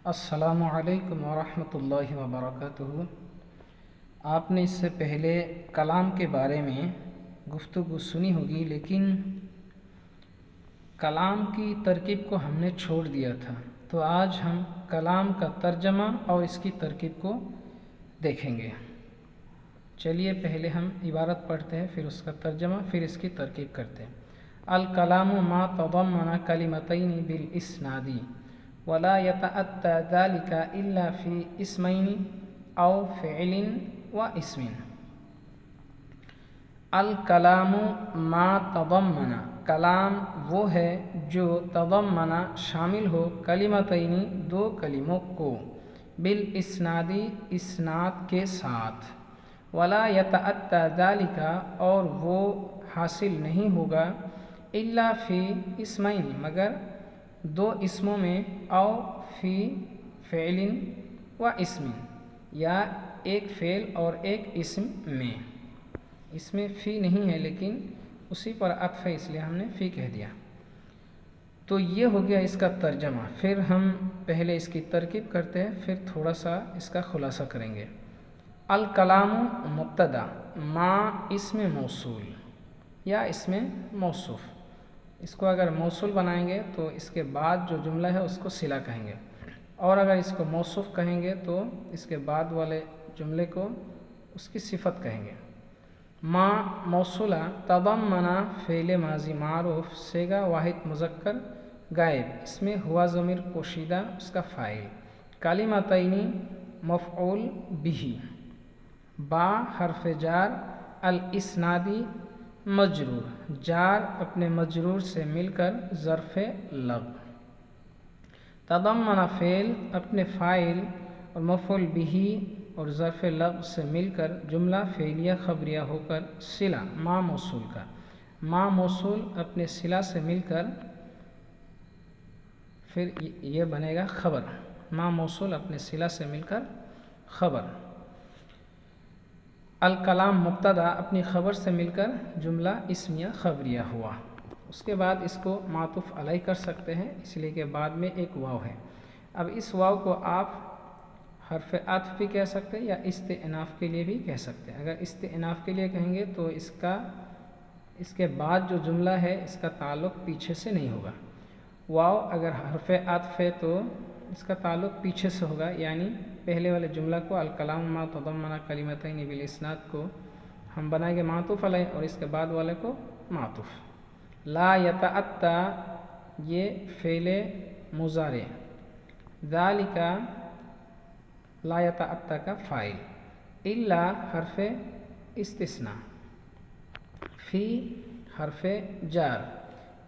السلام علیکم ورحمۃ اللہ وبرکاتہ۔ آپ نے اس سے پہلے کلام کے بارے میں گفتگو سنی ہوگی، لیکن کلام کی ترکیب کو ہم نے چھوڑ دیا تھا۔ تو آج ہم کلام کا ترجمہ اور اس کی ترکیب کو دیکھیں گے۔ چلیے پہلے ہم عبارت پڑھتے ہیں، پھر اس کا ترجمہ، پھر اس کی ترکیب کرتے ہیں۔ الکلام ما تضمن کلمتین بالاسناد ولا يتأتى ذلك الا في اسمین او فعل و اسم۔ الکلام ما تضمن، کلام وہ ہے جو تضمن شامل ہو کلمتین دو کلموں کو، بالاسناد اسناد کے ساتھ، ولا يتأتى ذلك اور وہ حاصل نہیں ہوگا، الا فی اسمین مگر دو اسموں میں، او فی فعل و اسم یا ایک فعل اور ایک اسم میں۔ اس میں فی نہیں ہے لیکن اسی پر عطف ہے، اس لیے ہم نے فی کہہ دیا۔ تو یہ ہو گیا اس کا ترجمہ۔ پھر ہم پہلے اس کی ترکیب کرتے ہیں، پھر تھوڑا سا اس کا خلاصہ کریں گے۔ الکلام مبتدا، ما اسم موصول یا اسم موصوف۔ اس کو اگر موصول بنائیں گے تو اس کے بعد جو جملہ ہے اس کو صلہ کہیں گے، اور اگر اس کو موصوف کہیں گے تو اس کے بعد والے جملے کو اس کی صفت کہیں گے۔ ما موصولہ، تضمن فعل ماضی معروف، صیغہ واحد مذکر غائب، اس میں ہوا ضمیر پوشیدہ اس کا فاعل، کلمتین مفعول بہ، با حرف جار، الاسنادی مجرور، جار اپنے مجرور سے مل کر ظرف لغو، تضمن فعل اپنے فاعل اور مفعول بہ اور ظرف لغو سے مل کر جملہ فعلیہ خبریہ ہو کر صلہ ما موصول کا، ما موصول اپنے صلہ سے مل کر پھر یہ بنے گا خبر، ما موصول اپنے صلہ سے مل کر خبر۔ الکلام مبتدا اپنی خبر سے مل کر جملہ اسمیہ خبریہ ہوا۔ اس کے بعد اس کو معطوف علیہ کر سکتے ہیں، اس لیے کہ بعد میں ایک واو ہے۔ اب اس واو کو آپ حرف عطف بھی کہہ سکتے ہیں یا استئناف کے لیے بھی کہہ سکتے ہیں۔ اگر استئناف کے لیے کہیں گے تو اس کے بعد جو جملہ ہے اس کا تعلق پیچھے سے نہیں ہوگا۔ واو اگر حرف عطف ہے تو اس کا تعلق پیچھے سے ہوگا، یعنی پہلے والے جملہ کو الکلام ما تضمن کلمتین بالاسناد کو ہم بنائیں گے معطوف علیہ، اور اس کے بعد والے کو معطوف۔ لا یتأتی یہ فعل مضارع، ذالک لا یتأتی کا فاعل، الا حرف استثناء، فی حرف جار،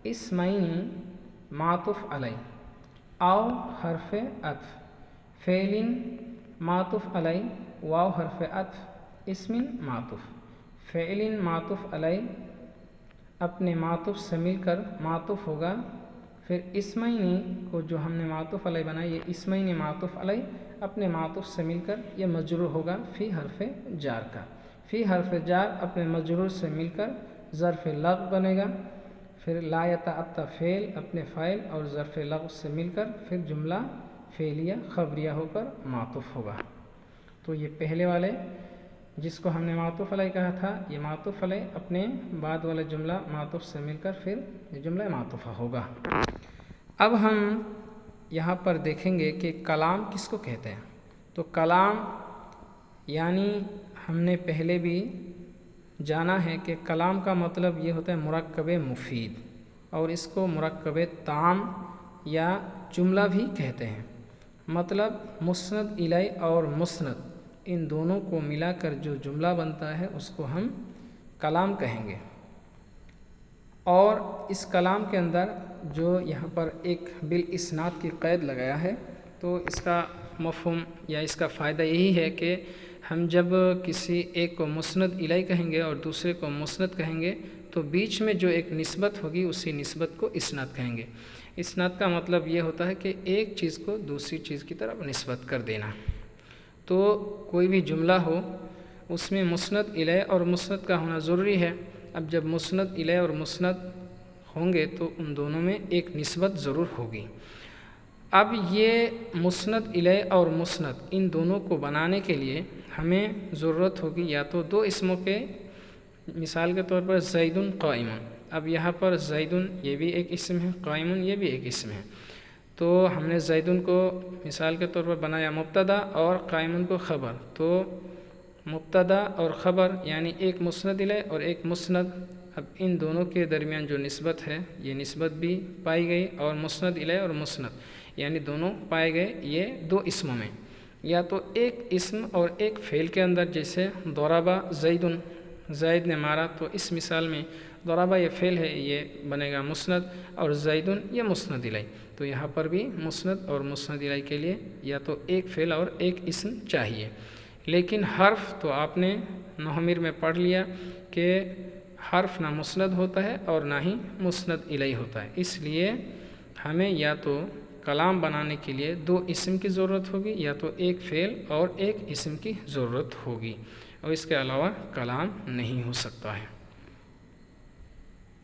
اسمین معطوف علیہ، او حرف عطف، فعل معطوف علیہ، واو حرف عطف، اسم معطوف، فعل معطوف علیہ اپنے معطوف سے مل کر معطوف ہوگا، پھر اسمین کو جو ہم نے معطوف علیہ بنایا، یہ اسمین معطوف علیہ اپنے معطوف سے مل کر یہ مجرور ہوگا فی حرف جار کا، فی حرف جار اپنے مجرور سے مل کر ظرف لغو بنے گا، پھر لا یتأتی فعل اپنے فاعل اور ظرف لغو سے مل کر پھر جملہ فعلیہ خبریہ ہو کر معطوف ہوگا۔ تو یہ پہلے والے جس کو ہم نے معطوف علیہ کہا تھا، یہ معطوف علیہ اپنے بعد والے جملہ معطوف سے مل کر پھر یہ جملہ معطوفہ ہوگا۔ اب ہم یہاں پر دیکھیں گے کہ کلام کس کو کہتے ہیں۔ تو کلام یعنی ہم نے پہلے بھی جانا ہے کہ کلام کا مطلب یہ ہوتا ہے مرکب مفید، اور اس کو مرکب تام یا جملہ بھی کہتے ہیں۔ مطلب مسند الیہ اور مسند ان دونوں کو ملا کر جو جملہ بنتا ہے اس کو ہم کلام کہیں گے۔ اور اس کلام کے اندر جو یہاں پر ایک بالاسناد کی قید لگایا ہے، تو اس کا مفہوم یا اس کا فائدہ یہی ہے کہ ہم جب کسی ایک کو مسند الیہ کہیں گے اور دوسرے کو مسند کہیں گے تو بیچ میں جو ایک نسبت ہوگی اسی نسبت کو اسناد کہیں گے۔ اسناد کا مطلب یہ ہوتا ہے کہ ایک چیز کو دوسری چیز کی طرف نسبت کر دینا۔ تو کوئی بھی جملہ ہو اس میں مسند الیہ اور مسند کا ہونا ضروری ہے۔ اب جب مسند الیہ اور مسند ہوں گے تو ان دونوں میں ایک نسبت ضرور ہوگی۔ اب یہ مسند الیہ اور مسند ان دونوں کو بنانے کے لیے ہمیں ضرورت ہوگی یا تو دو اسموں کے، مثال کے طور پر زید قائم، اب یہاں پر زید یہ بھی ایک اسم ہے، قائم یہ بھی ایک اسم ہے، تو ہم نے زید کو مثال کے طور پر بنایا مبتدا اور قائم کو خبر، تو مبتدا اور خبر یعنی ایک مسند الیہ اور ایک مسند، اب ان دونوں کے درمیان جو نسبت ہے یہ نسبت بھی پائی گئی، اور مسند الیہ اور مسند یعنی دونوں پائے گئے یہ دو اسموں میں، یا تو ایک اسم اور ایک فعل کے اندر، جیسے ضربہ زید، زید نے مارا، تو اس مثال میں ضربہ یہ فعل ہے یہ بنے گا مسند اور زید یہ مسند الیہ، تو یہاں پر بھی مسند اور مسند الیہ کے لیے یا تو ایک فعل اور ایک اسم چاہیے، لیکن حرف تو آپ نے نحو میں پڑھ لیا کہ حرف نہ مسند ہوتا ہے اور نہ ہی مسند الیہ ہوتا ہے، اس لیے ہمیں یا تو کلام بنانے کے لیے دو اسم کی ضرورت ہوگی یا تو ایک فعل اور ایک اسم کی ضرورت ہوگی، اور اس کے علاوہ کلام نہیں ہو سکتا ہے۔